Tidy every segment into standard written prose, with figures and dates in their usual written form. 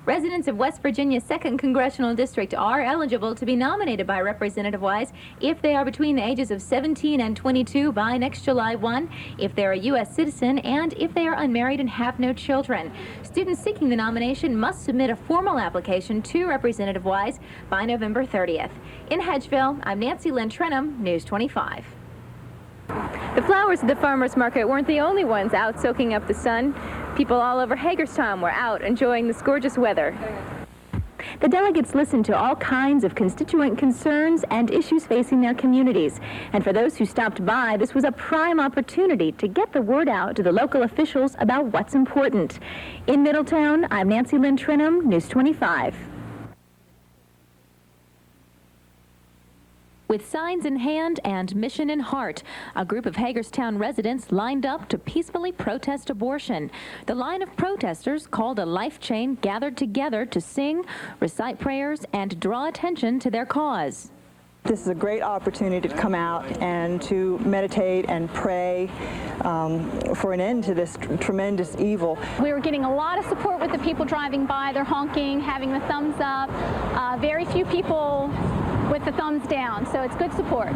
Residents of West Virginia's 2nd Congressional District are eligible to be nominated by Representative Wise if they are between the ages of 17 and 22 by next July 1, if they're a U.S. citizen, and if they are unmarried and have no children. Students seeking the nomination must submit a formal application to Representative Wise by November 30th. In Hedgeville, I'm Nancy-Lynne Walters, News 25. The flowers at the farmers market weren't the only ones out soaking up the sun. People all over Hagerstown were out enjoying this gorgeous weather. The delegates listened to all kinds of constituent concerns and issues facing their communities. And for those who stopped by, this was a prime opportunity to get the word out to the local officials about what's important. In Middletown, I'm Nancy-Lynne Walters, News 25. With signs in hand and mission in heart, a group of Hagerstown residents lined up to peacefully protest abortion. The line of protesters, called a life chain, gathered together to sing, recite prayers, and draw attention to their cause. This is a great opportunity to come out and to meditate and pray for an end to this tremendous evil. We were getting a lot of support with the people driving by. They're honking, having the thumbs up. Very few people with the thumbs down, so it's good support.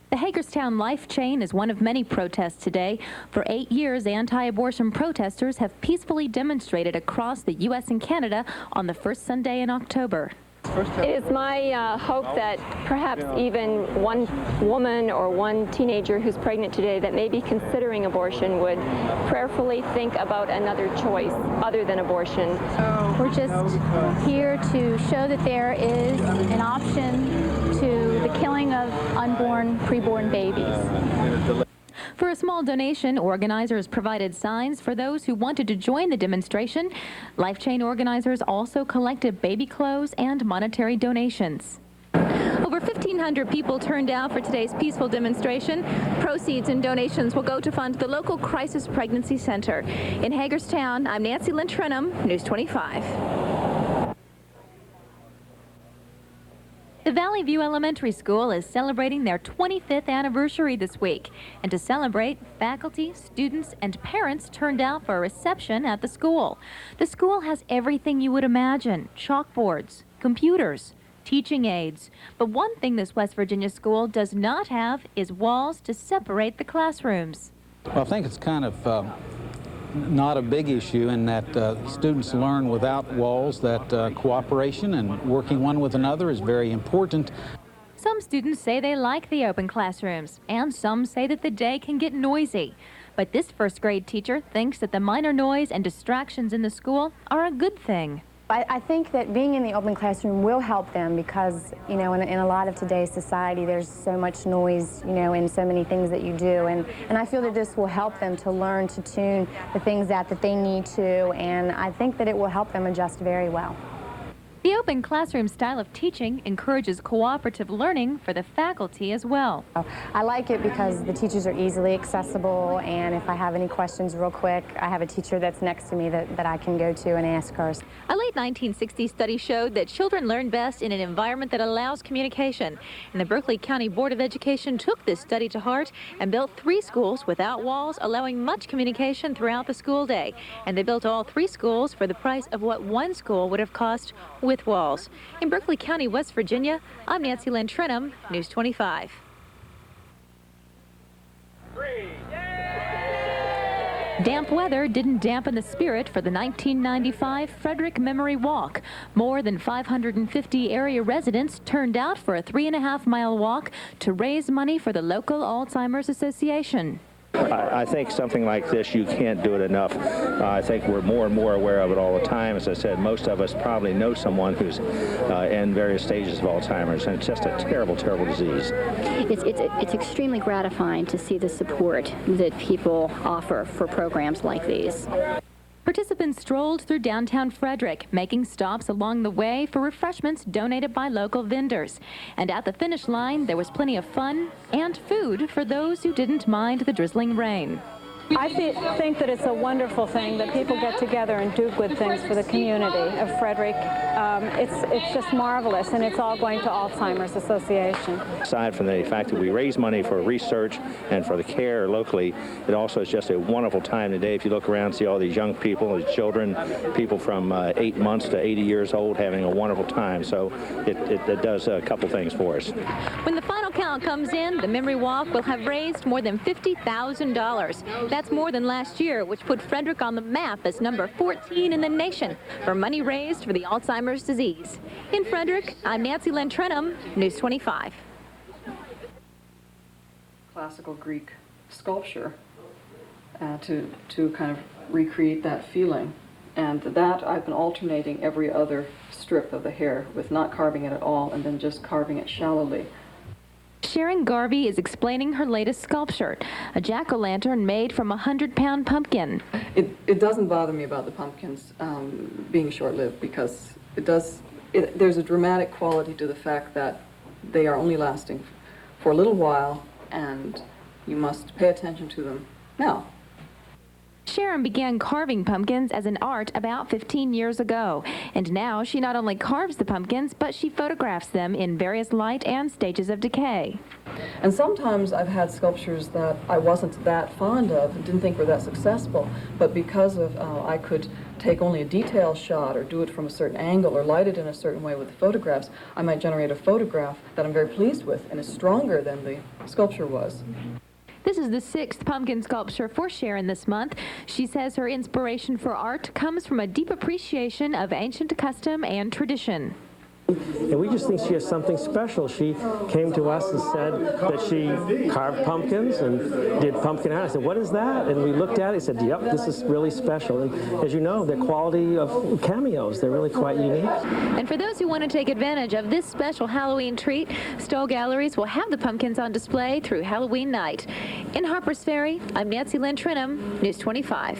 The Hagerstown Life Chain is one of many protests today. For 8 years, anti-abortion protesters have peacefully demonstrated across the U.S. and Canada on the first Sunday in October. It is my hope that perhaps even one woman or one teenager who's pregnant today that may be considering abortion would prayerfully think about another choice other than abortion. We're just here to show that there is an option to the killing of unborn, preborn babies. For a small donation, organizers provided signs for those who wanted to join the demonstration. Life Chain organizers also collected baby clothes and monetary donations. Over 1,500 people turned out for today's peaceful demonstration. Proceeds and donations will go to fund the local Crisis Pregnancy Center. In Hagerstown, I'm Nancy-Lynne Walters, News 25. The Valley View Elementary School is celebrating their 25th anniversary this week. And to celebrate, faculty, students, and parents turned out for a reception at the school. The school has everything you would imagine: chalkboards, computers, teaching aids. But one thing this West Virginia school does not have is walls to separate the classrooms. Well, I think it's kind of not a big issue in that students learn without walls, that cooperation and working one with another is very important. Some students say they like the open classrooms, and some say that the day can get noisy. But this first grade teacher thinks that the minor noise and distractions in the school are a good thing. I think that being in the open classroom will help them because, you know, in a lot of today's society, there's so much noise, you know, in so many things that you do. And I feel that this will help them to learn to tune the things that they need to, and I think that it will help them adjust very well. The open classroom style of teaching encourages cooperative learning for the faculty as well. I like it because the teachers are easily accessible, and if I have any questions real quick, I have a teacher that's next to me that I can go to and ask her. A late 1960s study showed that children learn best in an environment that allows communication. And the Berkeley County Board of Education took this study to heart and built 3 schools without walls, allowing much communication throughout the school day. And they built all 3 schools for the price of what one school would have cost with walls. In Berkeley County, West Virginia, I'm Nancy-Lynne Walters, News 25. Damp weather didn't dampen the spirit for the 1995 Frederick Memory Walk. More than 550 area residents turned out for a 3.5-mile walk to raise money for the local Alzheimer's Association. I think something like this, you can't do it enough. I think we're more and more aware of it all the time. As I said, most of us probably know someone who's in various stages of Alzheimer's, and it's just a terrible, terrible disease. It's extremely gratifying to see the support that people offer for programs like these. Participants strolled through downtown Frederick, making stops along the way for refreshments donated by local vendors. And at the finish line, there was plenty of fun and food for those who didn't mind the drizzling rain. I think that it's a wonderful thing that people get together and do good things for the community of Frederick. It's just marvelous, and it's all going to Alzheimer's Association. Aside from the fact that we raise money for research and for the care locally, it also is just a wonderful time today. If you look around and see all these young people, these children, people from 8 months to 80 years old having a wonderful time. So it does a couple things for us. When the final count comes in, the Memory Walk will have raised more than $50,000. That's more than last year, which put Frederick on the map as number 14 in the nation for money raised for the Alzheimer's disease. In Frederick, I'm Nancy-Lynne Walters, News 25. Classical Greek sculpture to kind of recreate that feeling. And that I've been alternating every other strip of the hair with not carving it at all and then just carving it shallowly. Sharon Garvey is explaining her latest sculpture, a jack-o'-lantern made from a 100-pound pumpkin. It doesn't bother me about the pumpkins being short-lived because there's a dramatic quality to the fact that they are only lasting for a little while and you must pay attention to them now. Sharon began carving pumpkins as an art about 15 years ago, and now she not only carves the pumpkins, but she photographs them in various light and stages of decay. And sometimes I've had sculptures that I wasn't that fond of and didn't think were that successful, but because of I could take only a detail shot or do it from a certain angle or light it in a certain way with the photographs, I might generate a photograph that I'm very pleased with and is stronger than the sculpture was. This is the 6th pumpkin sculpture for Sharon this month. She says her inspiration for art comes from a deep appreciation of ancient custom and tradition. And we just think she has something special. She came to us and said that she carved pumpkins and did pumpkin art. I said, what is that? And we looked at it and said, yep, this is really special. And as you know, the quality of cameos, they're really quite unique. And for those who want to take advantage of this special Halloween treat, Stoll Galleries will have the pumpkins on display through Halloween night. In Harpers Ferry, I'm Nancy-Lynne Walters, News 25.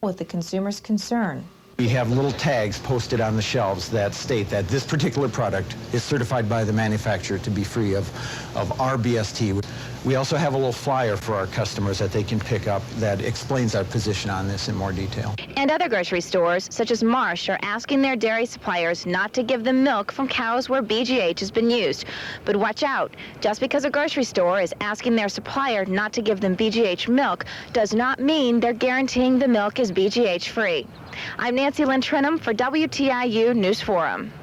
With the consumer's concern. We have little tags posted on the shelves that state that this particular product is certified by the manufacturer to be free of RBST. We also have a little flyer for our customers that they can pick up that explains our position on this in more detail. And other grocery stores, such as Marsh, are asking their dairy suppliers not to give them milk from cows where BGH has been used. But watch out, just because a grocery store is asking their supplier not to give them BGH milk does not mean they're guaranteeing the milk is BGH free. I'm Nancy-Lynne Walters for WTIU News Forum.